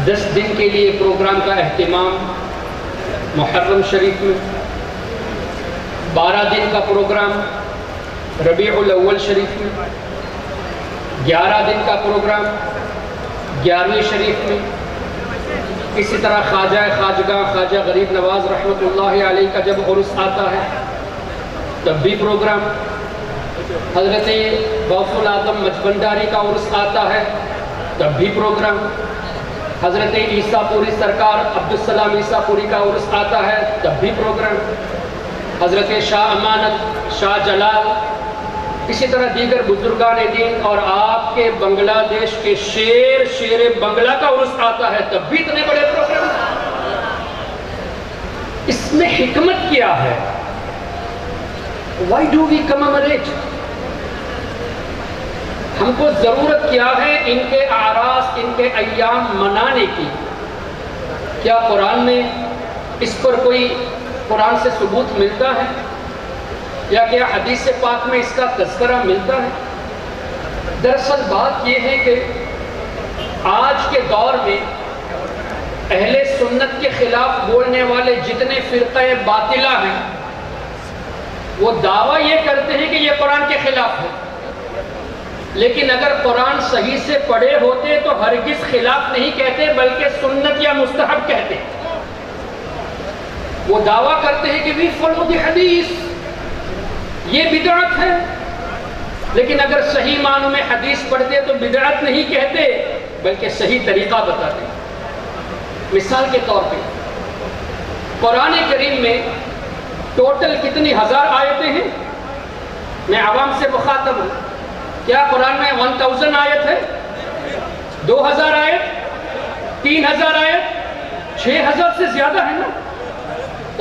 10 دن کے لیے پروگرام کا اہتمام محرم شریف میں، 12 دن کا پروگرام ربیع الاول شریف میں، 11 دن کا پروگرام 11ویں شریف میں، اسی طرح خواجہ خواجگاں خواجہ غریب نواز رحمۃ اللہ علیہ کا جب عرس آتا ہے تب بھی پروگرام، حضرت غوث الاعظم مجبنداری کا عرس آتا ہے تب بھی پروگرام، حضرت عیسیٰ پوری سرکار عبدالسلام عیسیٰ پوری کا عرس آتا ہے تب بھی پروگرام، حضرت شاہ امانت شاہ جلال، اسی طرح دیگر بزرگان دین اور آپ کے بنگلہ دیش کے شیر بنگلہ کا عرس آتا ہے تب بھی اتنے بڑے پروگرام۔ اس میں حکمت کیا ہے؟ Why do we commemorate؟ ہم کو ضرورت کیا ہے ان کے اعراس، ان کے ایام منانے کی؟ کیا قرآن میں اس پر کوئی قرآن سے ثبوت ملتا ہے یا کیا حدیث پاک میں اس کا تذکرہ ملتا ہے؟ دراصل بات یہ ہے کہ آج کے دور میں اہل سنت کے خلاف بولنے والے جتنے فرقہ باطلہ ہیں وہ دعویٰ یہ کرتے ہیں کہ یہ قرآن کے خلاف ہے، لیکن اگر قرآن صحیح سے پڑھے ہوتے تو ہرگز خلاف نہیں کہتے بلکہ سنت یا مستحب کہتے۔ وہ دعویٰ کرتے ہیں کہ we follow the حدیث، یہ بدعت ہے، لیکن اگر صحیح معنوں میں حدیث پڑھتے تو بدعت نہیں کہتے بلکہ صحیح طریقہ بتاتے۔ مثال کے طور پہ قرآن کریم میں ٹوٹل کتنی ہزار آیتیں ہیں؟ میں عوام سے مخاطب ہوں، کیا قرآن میں 1000 آیت ہے؟ 2000 آیت؟ 3000 آیت؟ 6000 سے زیادہ ہے نا؟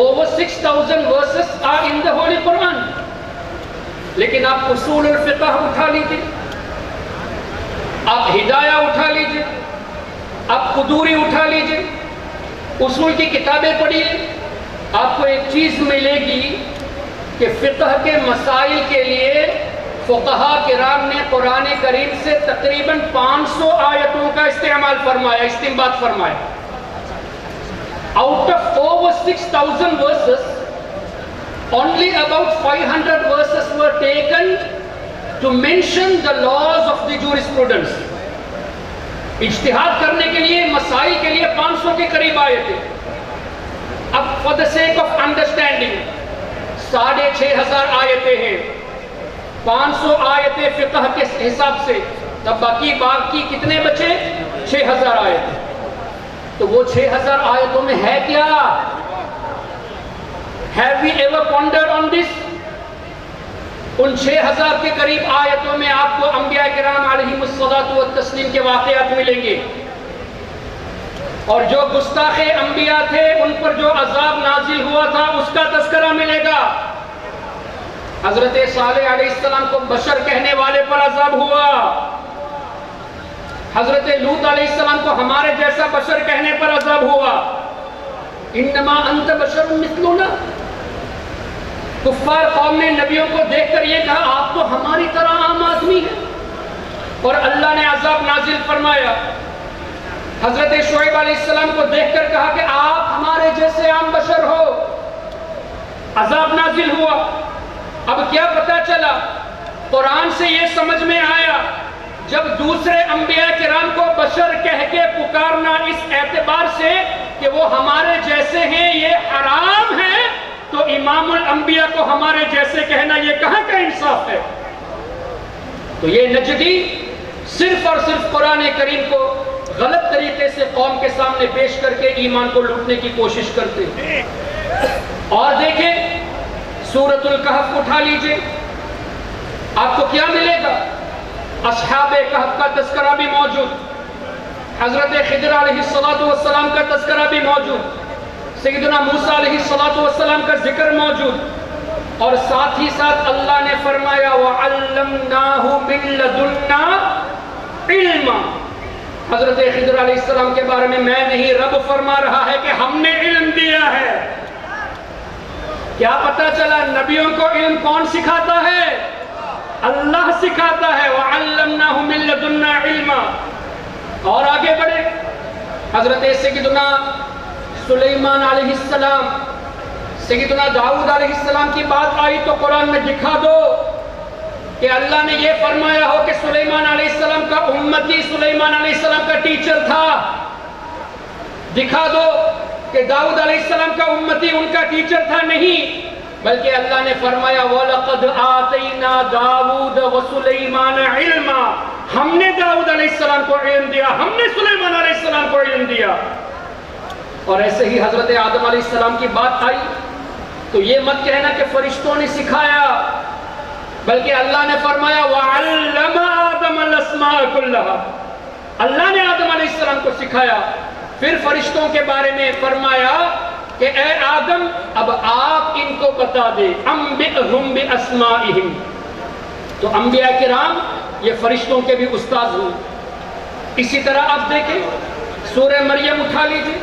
Over 6000 verses are in the Holy Quran۔ لیکن آپ اصول الفقہ اٹھا لیجئے، آپ ہدایہ اٹھا لیجئے، آپ قدوری اٹھا لیجئے، اصول کی کتابیں پڑھیے، آپ کو ایک چیز ملے گی کہ فقہ کے مسائل کے لیے فقہاء کرام نے قرآن کریم سے تقریباً 500 آیتوں کا استعمال فرمایا، استنباط فرمایا۔ Out of over 6000 verses, only about 500 verses were taken to mention the laws of the jurisprudence۔ اجتہاد کرنے کے لیے، مسائل کے لیے 500 کے قریب آئے تھے۔ اب for the sake of understanding 6500 آیتیں ہیں، 500 آیتیں فقہ کے حساب سے، تب باقی کتنے بچے؟ 6000 آیتیں۔ تو وہ 6000 آیتوں میں ہے کیا؟ Have we ever pondered on this؟ ان 6000 کے قریب آیتوں میں آپ کو انبیاء کرام علیہم الصلاۃ والتسلیم کے واقعات ملیں گے، اور جو گستاخ انبیاء تھے ان پر جو عذاب نازل ہوا تھا اس کا تذکرہ ملے گا۔ حضرت صالح علیہ السلام کو بشر کہنے والے پر عذاب ہوا، حضرت لوط علیہ السلام کو ہمارے جیسا بشر کہنے پر عذاب ہوا۔ انما انت بشر مثلنا، کفار قوم نے نبیوں کو دیکھ کر یہ کہا آپ تو ہماری طرح عام آدمی ہیں، اور اللہ نے عذاب نازل فرمایا۔ حضرت شعیب علیہ السلام کو دیکھ کر کہا کہ آپ ہمارے جیسے عام بشر ہو، عذاب نازل ہوا۔ اب کیا پتہ چلا؟ قرآن سے یہ سمجھ میں آیا جب دوسرے انبیاء کرام کو بشر کہہ کے پکارنا اس اعتبار سے کہ وہ ہمارے جیسے ہیں یہ حرام ہے، تو امام الانبیاء کو ہمارے جیسے کہنا یہ کہاں کا انصاف ہے؟ تو یہ نجدی صرف اور صرف قرآن کریم کو غلط طریقے سے قوم کے سامنے پیش کر کے ایمان کو لوٹنے کی کوشش کرتے ہیں۔ اور دیکھیں سورۃ الکہف اٹھا لیجئے، آپ کو کیا ملے گا؟ اصحاب کہف کا تذکرہ بھی موجود، حضرت خضر علیہ السلام کا تذکرہ بھی موجود، سیدنا موسیٰ علیہ السلام کا ذکر موجود، اور ساتھ ہی ساتھ اللہ نے فرمایا وَعَلَّمْنَاهُ مِن لَدُنَّا عِلْمًا۔ حضرت خضر علیہ السلام کے بارے میں نہیں، رب فرما رہا ہے کہ ہم نے علم دیا ہے۔ کیا پتہ چلا؟ نبیوں کو علم کون سکھاتا ہے؟ اللہ سکھاتا ہے۔ وَعَلَّمْنَاهُ مِن لَدُنَّا عِلْمًا۔ اور آگے بڑھے، حضرت سیدنا سلیمان علیہ السلام، سیدنا داؤد علیہ السلام کی بات آئی تو قرآن میں دکھا دو کہ اللہ نے یہ فرمایا ہو کہ سلیمان علیہ السلام کا امتی سلیمان علیہ السلام کا ٹیچر تھا. دکھا دو کہ داؤد علیہ السلام کا امتی ان کا ٹیچر تھا. نہیں، بلکہ اللہ نے فرمایا وَلَقَدْ آتَيْنَا دَاوُودَ وَسُلَيْمَانَ عِلْمًا، ہم نے داؤد علیہ السلام کو علم دیا، ہم نے سلیمان علیہ السلام کو علم دیا. اور ایسے ہی حضرت آدم علیہ السلام کی بات آئی تو یہ مت کہنا کہ فرشتوں نے سکھایا، بلکہ اللہ نے فرمایا وَعَلَّمَ آدَمَ الْأَسْمَاءَ كُلَّهَا، اللہ نے آدم علیہ السلام کو سکھایا. پھر فرشتوں کے بارے میں فرمایا کہ اے آدم اب آپ ان کو بتا دے انبئہم باسمائہم. تو انبیاء کرام یہ فرشتوں کے بھی استاد ہوئے. اسی طرح آپ دیکھیں سورہ مریم اٹھا لیجئے،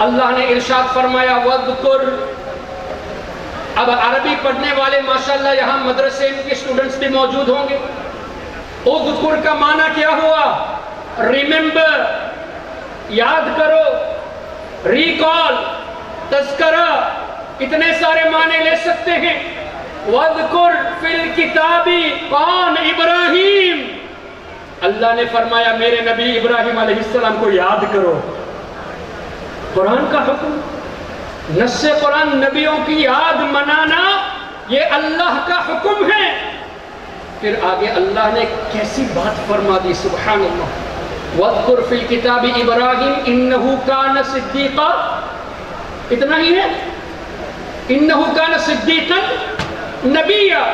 اللہ نے ارشاد فرمایا وَذْكُرْ. اب عربی پڑھنے والے ماشاءاللہ یہاں مدرسے کے اسٹوڈنٹس بھی موجود ہوں گے. اذکر کا معنی کیا ہوا؟ ریممبر، یاد کرو، ریکال، تذکرہ، اتنے سارے معنی لے سکتے ہیں. وَذْكُرْ فِي الْكِتَابِ کون؟ ابراہیم. اللہ نے فرمایا میرے نبی ابراہیم علیہ السلام کو یاد کرو. قرآن کا حکم، نص قرآن، نبیوں کی یاد منانا یہ اللہ کا حکم ہے. پھر آگے اللہ نے کیسی بات فرما دی، سبحان اللہ. وَاذْكُرْ فِي الْكِتَابِ إِبْرَاهِيمَ إِنَّهُ كَانَ صِدِّيقًا، اتنا ہی ہے، إِنَّهُ كَانَ صِدِّيقًا نَبِيًّا.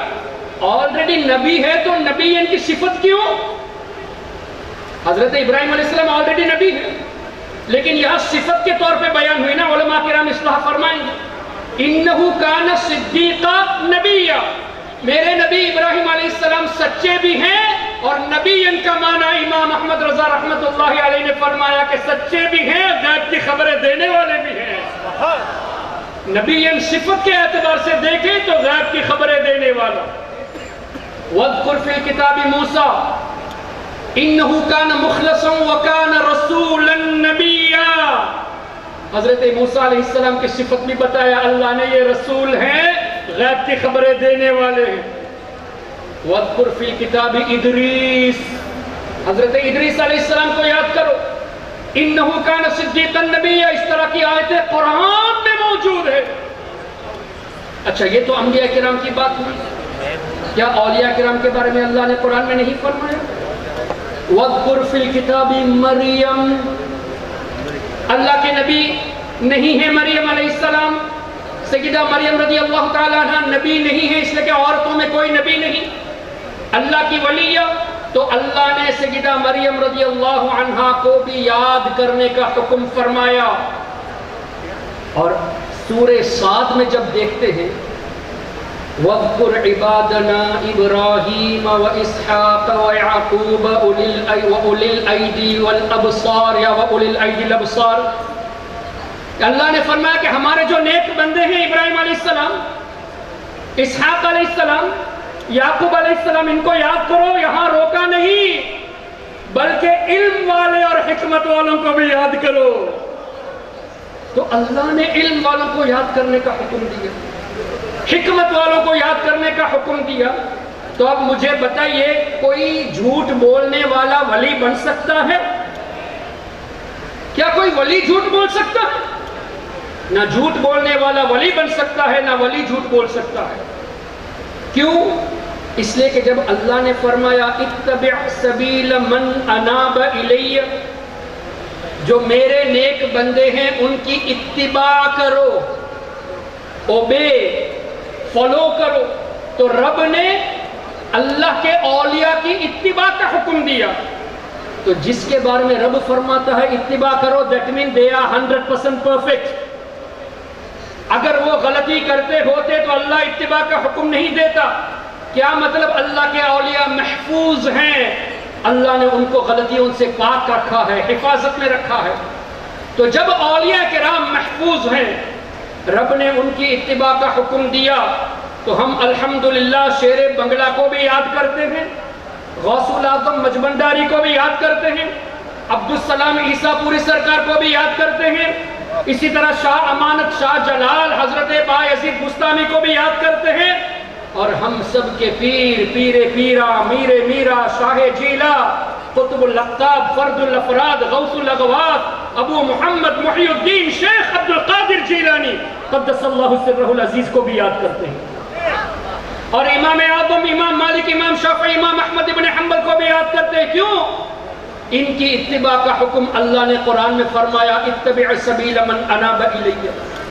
آلریڈی نبی ہے تو نبی ان کی صفت کیوں؟ حضرت ابراہیم علیہ السلام آلریڈی نبی ہے، لیکن یہاں صفت کے طور پہ بیان ہوئی نا. علماء کرام اصلاح فرمائیں گے إِنَّهُ كَانَ صِدِّيقًا نَبِيًّا، میرے نبی ابراہیم علیہ السلام سچے بھی ہیں. اور نبی ان کا معنی امام احمد رضا رحمت اللہ علیہ نے فرمایا کہ سچے بھی ہیں، غیب کی خبریں دینے والے بھی ہیں. نبی ان صفت کے اعتبار سے دیکھیں تو غیب کی خبریں دینے والا. وَاذْكُرْ فِي الْكِتَابِ مُوسَىٰ إِنَّهُ كَانَ مُخْلَصًا وَكَانَ رَسُولًا نَبِيًّا. حضرت موسیٰ علیہ السلام کی صفت بھی بتایا اللہ نے، یہ رسول ہیں، غیب کی خبریں دینے والے ہیں. وَاذْكُرْ فِي الْكِتَابِ إِدْرِيسَ، حضرت ادریس علیہ السلام کو یاد کرو. إِنَّهُ كَانَ صِدِّيقًا نَبِيًّا، اس طرح کی آیتیں قرآن میں موجود ہے. اچھا یہ تو انبیاء کرام کی بات ہوئی. کیا اولیاء کرام کے بارے میں اللہ نے قرآن میں نہیں فرمایا؟ وَاذْكُرْ فِي الْكِتَابِ مریم، اللہ کے نبی نہیں ہے مریم علیہ السلام. سیدہ مریم رضی اللہ تعالیٰ عنہ نبی نہیں ہے، اس لیے کہ عورتوں میں کوئی نبی نہیں. اللہ کی ولیہ تو اللہ نے سیدہ مریم رضی اللہ عنہ کو بھی یاد کرنے کا حکم فرمایا. اور سورہ صاد میں جب دیکھتے ہیں وَاذْكُرْ عِبَادَنَا إِبْرَاهِيمَ وَإِسْحَاقَ وَيَعْقُوبَ وَأُولِي الْأَيْدِي وَالْأَبْصَارِ یا وَأُولِي الْأَيْدِي الْأَبْصَارِ. اللہ نے فرمایا کہ ہمارے جو نیک بندے ہیں ابراہیم علیہ السلام، اسحاق علیہ السلام، یعقوب علیہ السلام، ان کو یاد کرو. یہاں روکا نہیں، بلکہ علم والے اور حکمت والوں کو بھی یاد کرو. تو اللہ نے علم والوں کو یاد کرنے کا حکم دیا، حکمت والوں کو یاد کرنے کا حکم دیا. تو اب مجھے بتائیے کوئی جھوٹ بولنے والا ولی بن سکتا ہے؟ کیا کوئی ولی جھوٹ بول سکتا ہے؟ نہ جھوٹ بولنے والا ولی بن سکتا ہے، نہ ولی جھوٹ بول سکتا ہے. کیوں؟ اس لیے کہ جب اللہ نے فرمایا اتبع سبیل من اناب الی، جو میرے نیک بندے ہیں ان کی اتباع کرو، اوبے، فالو کرو. تو رب نے اللہ کے اولیاء کی اتباع کا حکم دیا. تو جس کے بارے میں رب فرماتا ہے اتباع کرو، that mean they are 100% perfect. اگر وہ غلطی کرتے ہوتے تو اللہ اتباع کا حکم نہیں دیتا. کیا مطلب؟ اللہ کے اولیاء محفوظ ہیں، اللہ نے ان کو غلطیوں سے پاک رکھا ہے، حفاظت میں رکھا ہے. تو جب اولیاء کرام محفوظ ہیں، رب نے ان کی اتباع کا حکم دیا، تو ہم الحمدللہ شیر بنگلہ کو بھی یاد کرتے ہیں، غوث الاعظم مجبنداری کو بھی یاد کرتے ہیں، عبدالسلام عیسیٰ پوری سرکار کو بھی یاد کرتے ہیں، اسی طرح شاہ امانت شاہ جلال حضرت بایزید بستامی کو بھی یاد کرتے ہیں، اور ہم سب کے پیر پیر پیرا میر میرا شاہ جیلا قطب الاقطاب فرد الافراد غوث الاغواث ابو محمد محی الدین شیخ عبد القادر جیلانی قدس اللہ سرہ العزیز کو بھی یاد کرتے ہیں، اور امام اعظم امام مالک امام شافعی امام احمد ابن حنبل کو بھی یاد کرتے ہیں۔ کیوں؟ ان کی اتباع کا حکم اللہ نے قرآن میں فرمایا اتبع سبیل من اناب الیہ۔